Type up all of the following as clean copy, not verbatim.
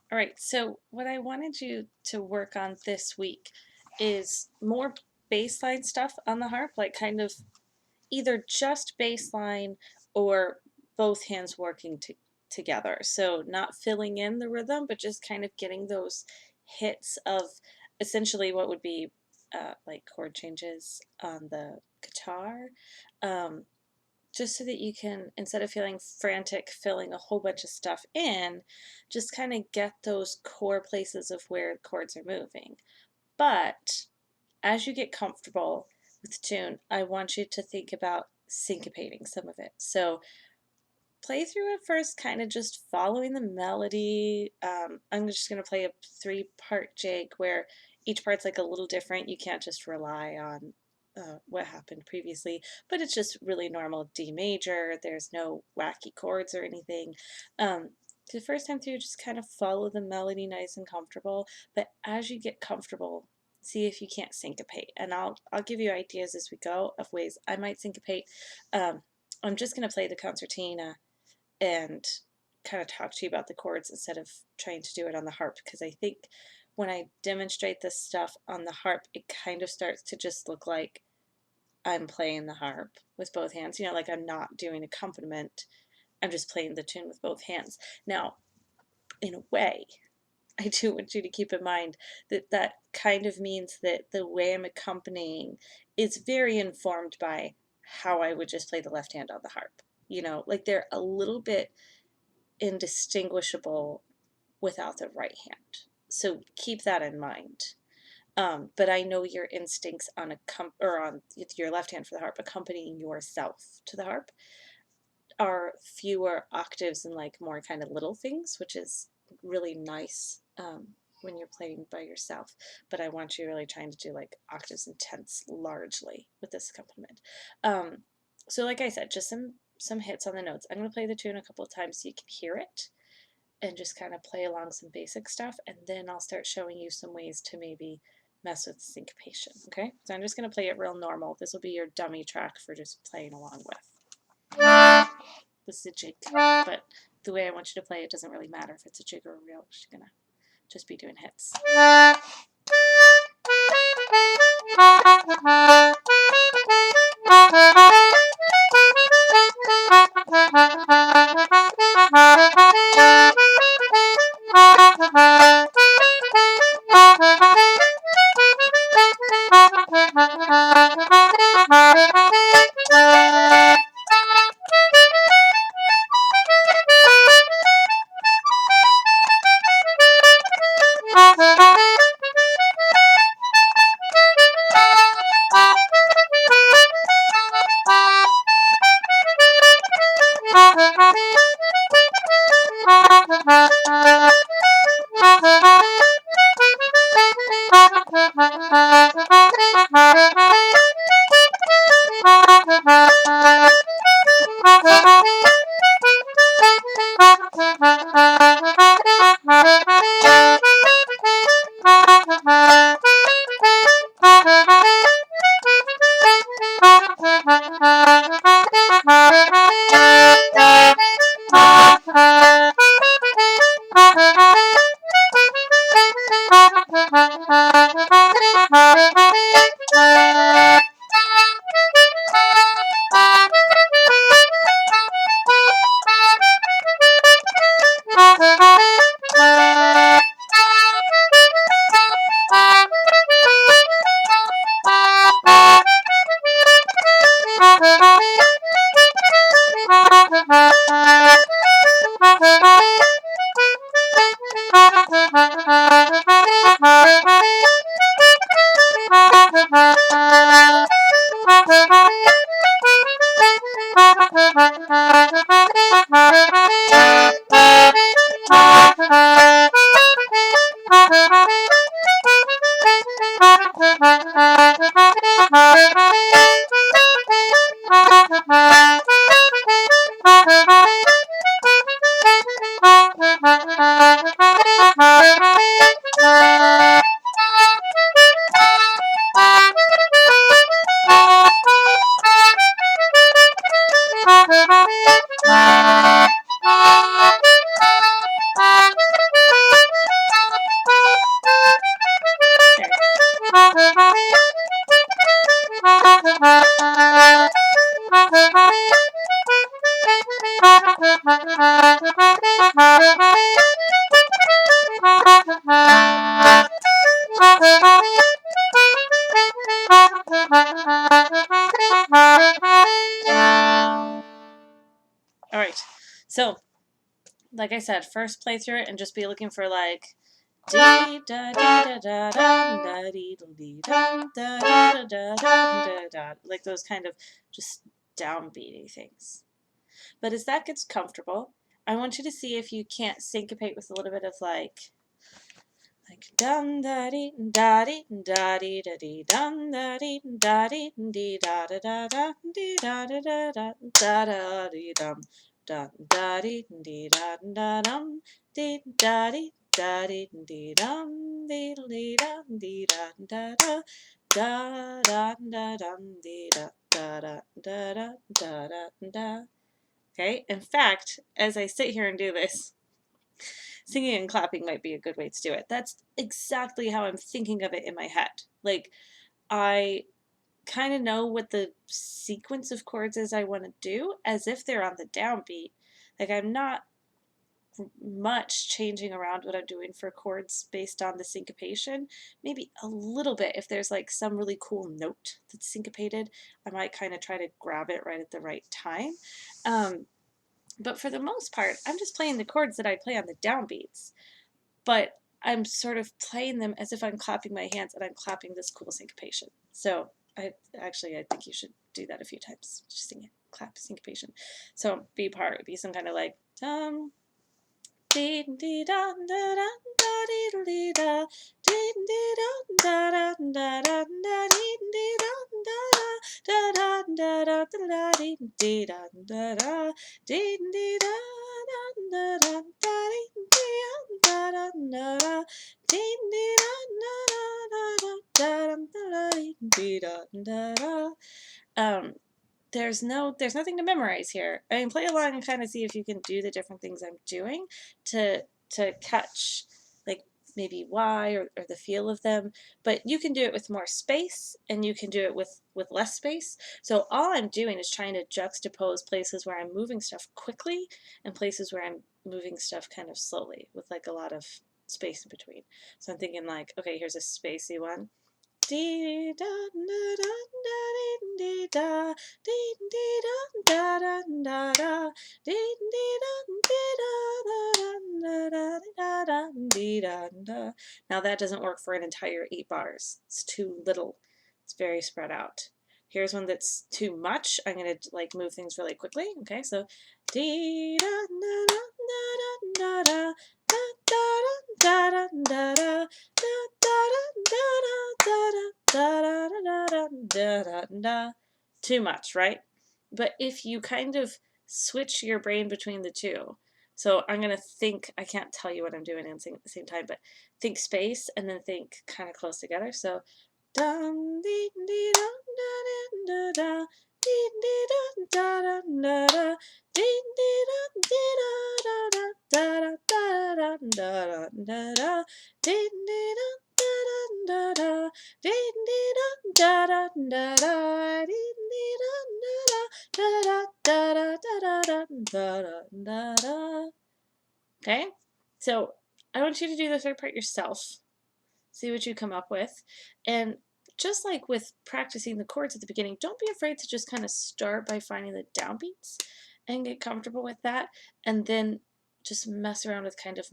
All right, so what I wanted you to work on this week is more baseline stuff on the harp, like kind of either just baseline or both hands working together. So not filling in the rhythm, but just kind of getting those hits of essentially what would be like chord changes on the guitar. Um, just so that you can, instead of feeling frantic filling a whole bunch of stuff in, just kind of get those core places of where chords are moving. But as you get comfortable with the tune, I want you to think about syncopating some of it. So play through it first, kind of just following the melody. I'm just going to play a 3-part jig where each part's like a little different. You can't just rely on what happened previously, but it's just really normal D major. There's no wacky chords or anything. The first time through, just kind of follow the melody nice and comfortable. But as you get comfortable, see if you can't syncopate. And I'll give you ideas as we go of ways I might syncopate. I'm just going to play the concertina and kind of talk to you about the chords instead of trying to do it on the harp, because I think when I demonstrate this stuff on the harp, it kind of starts to just look like I'm playing the harp with both hands. Like I'm not doing accompaniment. I'm just playing the tune with both hands. Now, in a way, I do want you to keep in mind that that kind of means that the way I'm accompanying is very informed by how I would just play the left hand on the harp. Like they're a little bit indistinguishable without the right hand. So keep that in mind. But I know your instincts on on your left hand for the harp, accompanying yourself to the harp, are fewer octaves and like more kind of little things, which is really nice when you're playing by yourself. But I want you really trying to do like octaves and tenths largely with this accompaniment. So like I said, just some hits on the notes. I'm going to play the tune a couple of times so you can hear it and just kind of play along some basic stuff, and then I'll start showing you some ways to maybe mess with syncopation. Okay, so I'm just going to play it real normal. This will be your dummy track for just playing along with. This is a jig, but the way I want you to play it doesn't really matter if it's a jig or a reel. You're gonna just be doing hits. All right, so like I said, first play through it and just be looking for like dee da dee da da da da dee dee da da da da da da, like those kind of just downbeaty things. But as that gets comfortable, I want you to see if you can't syncopate with a little bit of like dum da dee da dee da dee da dee dum da dee da dee dee da da da da dee da da da da da da dee dum da da dee dee da da dum dee da dee da dee dee dum dee dee da dee da da da da da da dum dee da da da da da da da da. Okay. In fact, as I sit here and do this, singing and clapping might be a good way to do it. That's exactly how I'm thinking of it in my head. Like, I kind of know what the sequence of chords is I want to do as if they're on the downbeat. Like, I'm not much changing around what I'm doing for chords based on the syncopation. Maybe a little bit if there's like some really cool note that's syncopated, I might kind of try to grab it right at the right time. But for the most part, I'm just playing the chords that I play on the downbeats. But I'm sort of playing them as if I'm clapping my hands and I'm clapping this cool syncopation. So I think you should do that a few times. Just sing it, clap syncopation. So B part would be some kind of like dum dee dee da da da da dee dee da dee dee da da da da da dee dee da da da da da dee dee da da da dee dee da da da da dee dee da da da dee dee da da da dee da da da. There's nothing to memorize here. I mean, play along and kind of see if you can do the different things I'm doing to catch like maybe why or the feel of them. But you can do it with more space and you can do it with less space. So all I'm doing is trying to juxtapose places where I'm moving stuff quickly and places where I'm moving stuff kind of slowly with like a lot of space in between. So I'm thinking like, okay, here's a spacey one. Dee da da da da dee da dee dee da da da da dee dee da da da da dee da da. Now that doesn't work for an entire 8 bars. It's too little. It's very spread out. Here's one that's too much. I'm gonna like move things really quickly. Okay, so dee da da da da da da da da da da da. Too much, right? But if you kind of switch your brain between the two, so I'm going to think, I can't tell you what I'm doing and sing at the same time, but think space and then think kind of close together. So dum dee dee dum da da dee dee da da da da dee dee da da da da da da da da dee dee da da da dee dee da da da da dee dee da da da da da da da da. Okay, so I want you to do the third part yourself. See what you come up with. And just like with practicing the chords at the beginning, don't be afraid to just kind of start by finding the downbeats and get comfortable with that. And then just mess around with kind of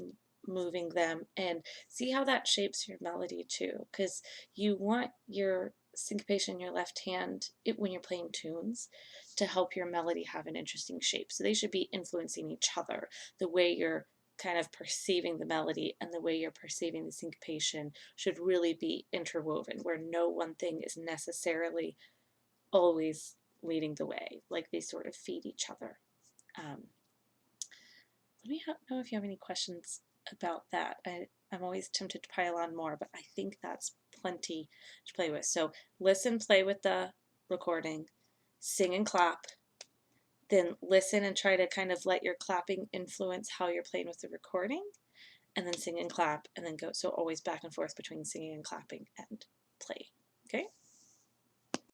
moving them and see how that shapes your melody too. Because you want your syncopation in your left hand when you're playing tunes to help your melody have an interesting shape. So they should be influencing each other. The way you're kind of perceiving the melody and the way you're perceiving the syncopation should really be interwoven, where no one thing is necessarily always leading the way. Like they sort of feed each other. Let me know if you have any questions about that. I'm always tempted to pile on more, but I think that's plenty to play with. So listen, play with the recording, sing and clap, then listen and try to kind of let your clapping influence how you're playing with the recording, and then sing and clap, and then go. So always back and forth between singing and clapping, and